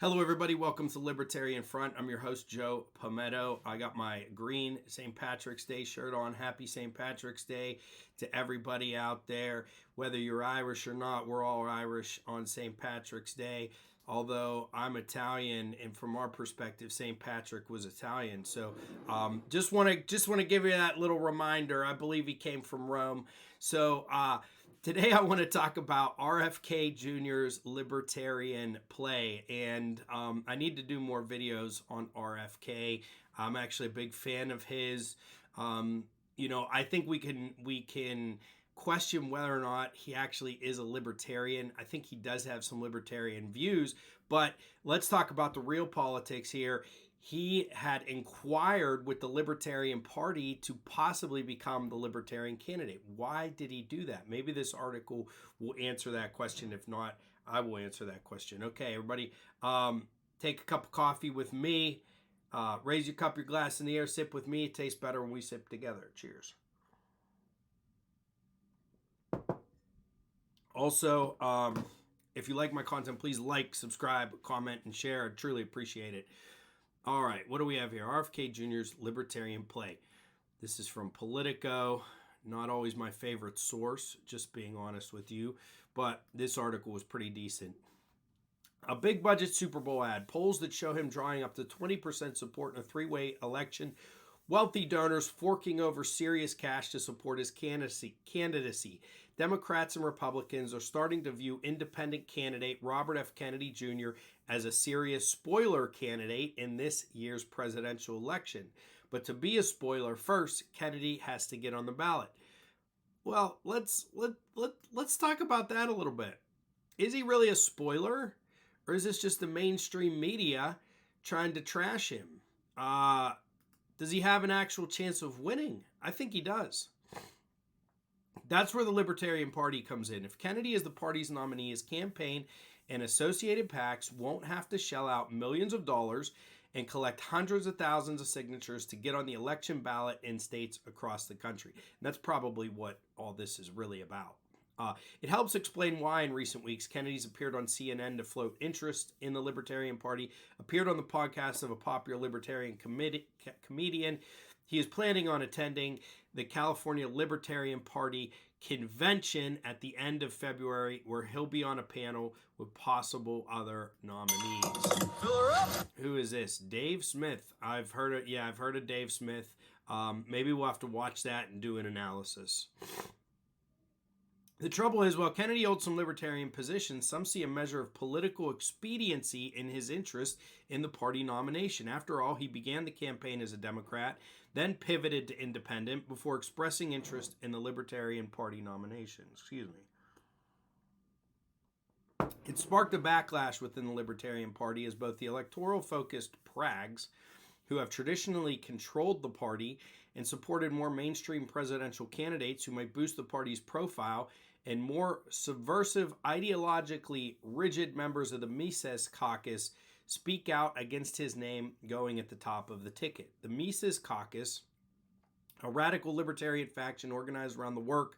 Hello, everybody. Welcome to Libertarian Front. I'm your host, Joe Palmetto. I got my green St. Patrick's Day shirt on. Happy St. Patrick's Day to everybody out there. Whether you're Irish or not, we're all Irish on St. Patrick's Day. Although I'm Italian, and from our perspective, St. Patrick was Italian. So just want to give you that little reminder. I believe he came from Rome. So today I want to talk about RFK Jr.'s libertarian play, and I need to do more videos on RFK. I'm actually a big fan of his. I think we can question whether or not he actually is a libertarian. I think he does have some libertarian views, but let's talk about the real politics here. He had inquired with the Libertarian Party to possibly become the Libertarian candidate. Why did he do that? Maybe this article will answer that question. If not, I will answer that question. Okay, everybody, take a cup of coffee with me. Raise your cup, your glass in the air. Sip with me. It tastes better when we sip together. Cheers. Also, if you like my content, please like, subscribe, comment, and share. I truly appreciate it. All right, what do we have here? RFK Jr.'s Libertarian Play. This is from Politico. Not always my favorite source, just being honest with you, but this article was pretty decent. A big budget Super Bowl ad. Polls that show him drawing up to 20% support in a three-way election. Wealthy donors forking over serious cash to support his candidacy. Democrats and Republicans are starting to view independent candidate Robert F. Kennedy Jr. as a serious spoiler candidate in this year's presidential election. But to be a spoiler, first, Kennedy has to get on the ballot. Well, let's talk about that a little bit. Is he really a spoiler, or is this just the mainstream media trying to trash him? Does he have an actual chance of winning? I think he does. That's where the Libertarian Party comes in. If Kennedy is the party's nominee, his campaign and associated PACs won't have to shell out millions of dollars and collect hundreds of thousands of signatures to get on the election ballot in states across the country. And that's probably what all this is really about. It helps explain why in recent weeks Kennedy's appeared on CNN to float interest in the Libertarian Party, appeared on the podcast of a popular Libertarian comedian. He is planning on attending the California Libertarian Party convention at the end of February, where he'll be on a panel with possible other nominees. Fill her up. Who is this? Dave Smith. I've heard of. Yeah, I've heard of Dave Smith. Maybe we'll have to watch that and do an analysis. The trouble is, while Kennedy holds some libertarian positions, some see a measure of political expediency in his interest in the party nomination. After all, he began the campaign as a Democrat, then pivoted to independent before expressing interest in the Libertarian Party nomination. Excuse me. It sparked a backlash within the Libertarian Party as both the electoral-focused prags, who have traditionally controlled the party and supported more mainstream presidential candidates who might boost the party's profile, and more subversive, ideologically rigid members of the Mises Caucus speak out against his name going at the top of the ticket. The Mises Caucus, a radical libertarian faction organized around the work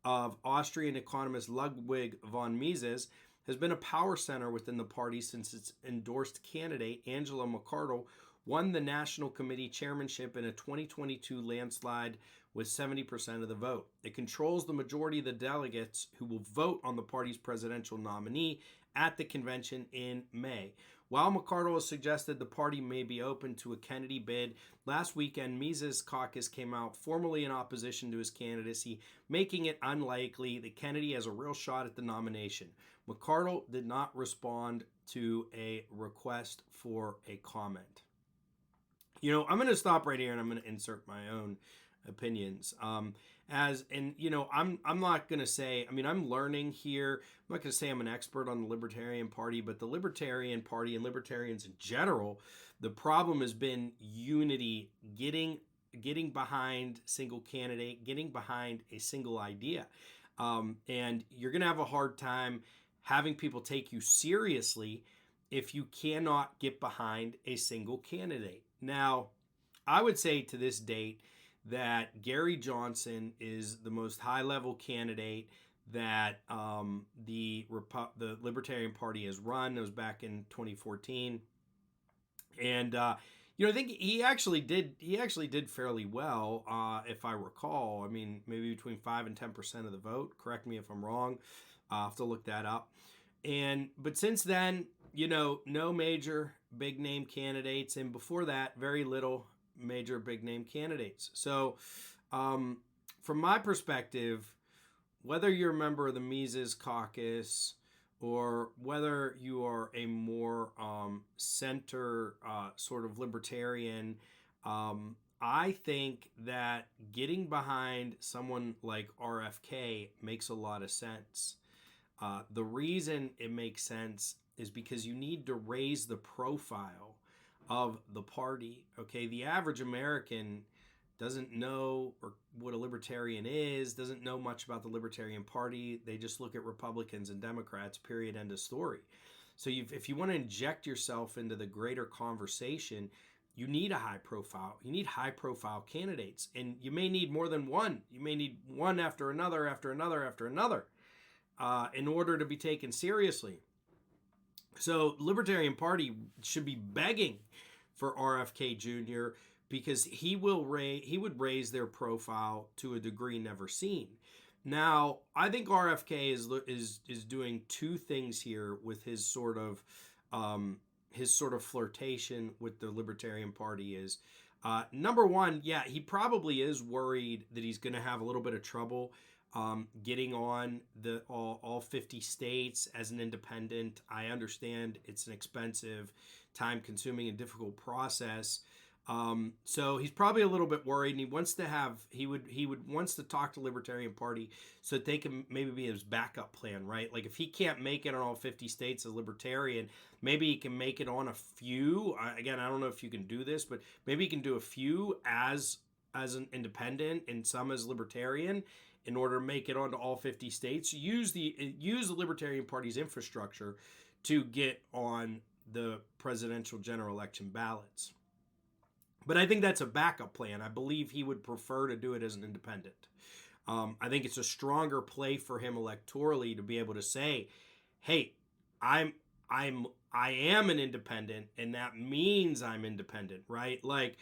of Austrian economist Ludwig von Mises, has been a power center within the party since its endorsed candidate, Angela McArdle, won the National Committee chairmanship in a 2022 landslide with 70% of the vote. It controls the majority of the delegates who will vote on the party's presidential nominee at the convention in May. While McArdle has suggested the party may be open to a Kennedy bid, last weekend Mises Caucus came out formally in opposition to his candidacy, making it unlikely that Kennedy has a real shot at the nomination. McArdle did not respond to a request for a comment. I'm going to stop right here and I'm going to insert my own opinions. I'm not going to say, I'm learning here. I'm not going to say I'm an expert on the Libertarian Party, but the Libertarian Party and libertarians in general, the problem has been unity, getting behind single candidate, getting behind a single idea. And you're going to have a hard time having people take you seriously if you cannot get behind a single candidate. Now, I would say to this date that Gary Johnson is the most high-level candidate that the Libertarian Party has run. It was back in 2014, and I think he actually did fairly well, if I recall. I mean, maybe between 5 and 10% of the vote. Correct me if I'm wrong. I'll have to look that up. But since then, no major big name candidates, and before that, very little major big name candidates. So, from my perspective, whether you're a member of the Mises Caucus or whether you are a more center sort of libertarian, I think that getting behind someone like RFK makes a lot of sense. The reason it makes sense is because you need to raise the profile of the party. Okay, the average American doesn't know what a libertarian is, doesn't know much about the Libertarian Party. They just look at Republicans and Democrats, period, end of story. So if you want to inject yourself into the greater conversation, you need a high profile. You need high profile candidates, and you may need more than one. You may need one after another, after another, after another, in order to be taken seriously. So Libertarian Party should be begging for RFK Jr. because he would raise their profile to a degree never seen. Now, I think RFK is doing two things here with his sort of flirtation with the Libertarian Party. Is number one, yeah, he probably is worried that he's going to have a little bit of trouble getting on the all 50 states as an independent. I understand it's an expensive, time-consuming, and difficult process. So he's probably a little bit worried, and he wants to talk to Libertarian Party so that they can maybe be his backup plan, right? Like if he can't make it on all 50 states as Libertarian, maybe he can make it on a few. Again, I don't know if you can do this, but maybe he can do a few as an independent and some as Libertarian in order to make it onto all 50 states. Use the Libertarian Party's infrastructure to get on the presidential general election ballots. But I think that's a backup plan. I believe he would prefer to do it as an independent. I think it's a stronger play for him electorally to be able to say, "Hey, I am an independent, and that means I'm independent," right? Like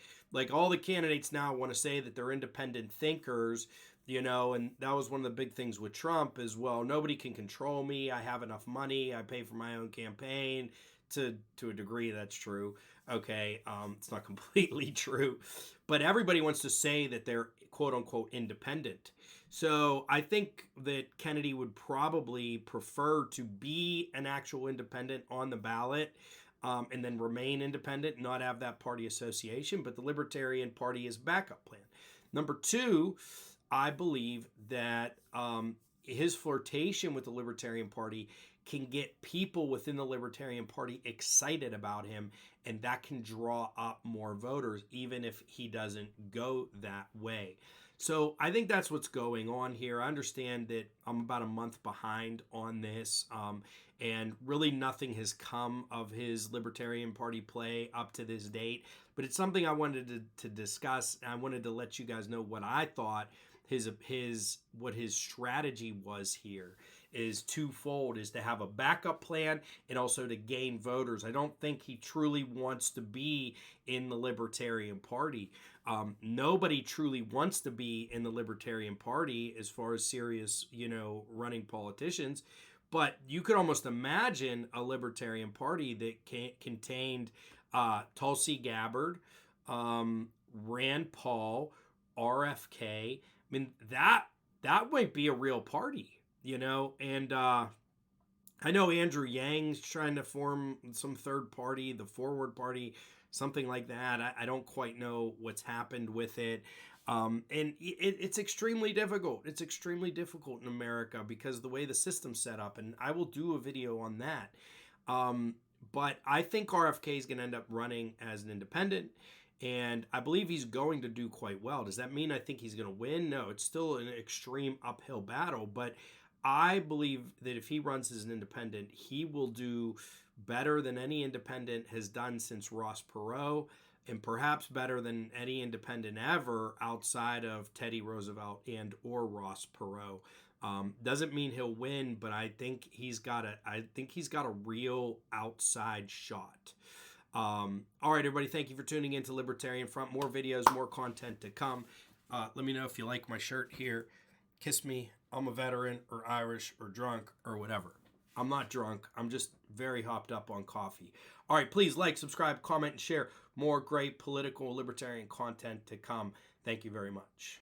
all the candidates now want to say that they're independent thinkers, and that was one of the big things with Trump as well. Nobody can control me. I have enough money. I pay for my own campaign. To a degree, that's true. Okay, it's not completely true, but everybody wants to say that they're quote unquote independent. So I think that Kennedy would probably prefer to be an actual independent on the ballot, and then remain independent, not have that party association. But the Libertarian Party is backup plan. Number two, I believe that his flirtation with the Libertarian Party can get people within the Libertarian Party excited about him, and that can draw up more voters, even if he doesn't go that way. So I think that's what's going on here. I understand that I'm about a month behind on this, and really nothing has come of his Libertarian Party play up to this date, but it's something I wanted to discuss, and I wanted to let you guys know what I thought what his strategy was here. Is twofold, is to have a backup plan and also to gain voters. I don't think he truly wants to be in the Libertarian Party. Nobody truly wants to be in the Libertarian Party as far as serious, running politicians. But you could almost imagine a Libertarian Party that contained Tulsi Gabbard, Rand Paul, RFK. I mean, that might be a real party. And I know Andrew Yang's trying to form some third party, the Forward Party, something like that. I don't quite know what's happened with it. And it's extremely difficult. It's extremely difficult in America because of the way the system's set up. And I will do a video on that. But I think RFK is going to end up running as an independent. And I believe he's going to do quite well. Does that mean I think he's going to win? No, it's still an extreme uphill battle. But I believe that if he runs as an independent, he will do better than any independent has done since Ross Perot, and perhaps better than any independent ever outside of Teddy Roosevelt and or Ross Perot. Doesn't mean he'll win, but I think he's got a real outside shot. All right, everybody, thank you for tuning in to Libertarian Front. More videos, more content to come. Let me know if you like my shirt here. Kiss me. I'm a veteran or Irish or drunk or whatever. I'm not drunk. I'm just very hopped up on coffee. All right, please like, subscribe, comment, and share. More great political libertarian content to come. Thank you very much.